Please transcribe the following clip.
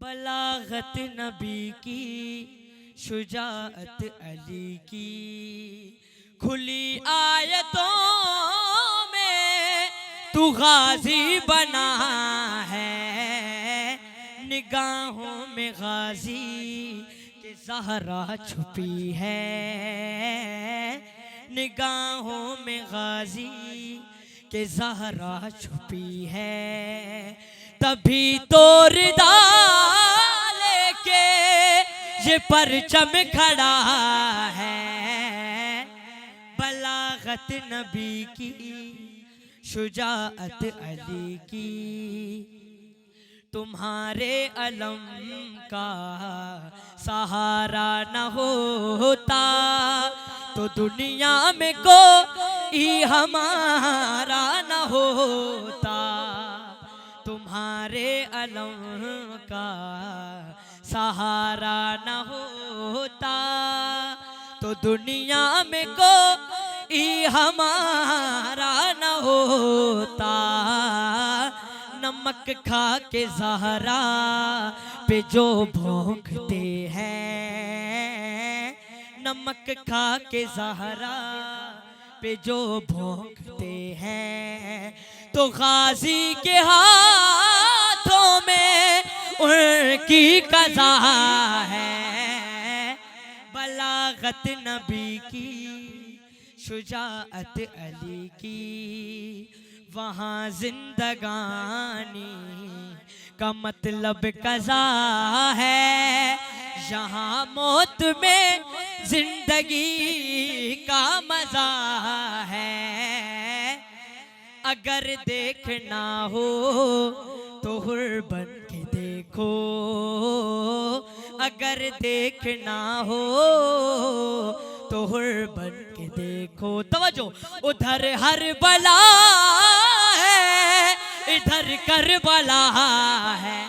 बलागत नबी की, शुजाअत अली की, खुली आयतों में तू गाजी बना है। निगाहों में गाजी के ज़हरा छुपी है, निगाहों में गाजी के ज़हरा छुपी है। तभी तो रिदा लेके ये परचम खड़ा है। बलागत नबी की, शुजाअत अली की, तुम्हारे अलम का सहारा न होता तो दुनिया में कोई हमारा न होता। तुम्हारे अलम का सहारा न होता तो दुनिया में कोई हमारा न होता। नमक खा के ज़हरा पे जो भौंकते हैं, नमक खा के ज़हरा पे जो भौंकते हैं, तो गाजी के हाथों में उनकी कज़ा है। बलागत नबी की, शुजाअत अली की, वहाँ जिंदगानी का मतलब कज़ा है। यहाँ मौत में जिंदगी का मजा है। अगर देखना हो तो हुर बन के देखो, अगर देखना हो तो हुर बन के देखो। तवज्जो, उधर हर बला है, इधर करबला है।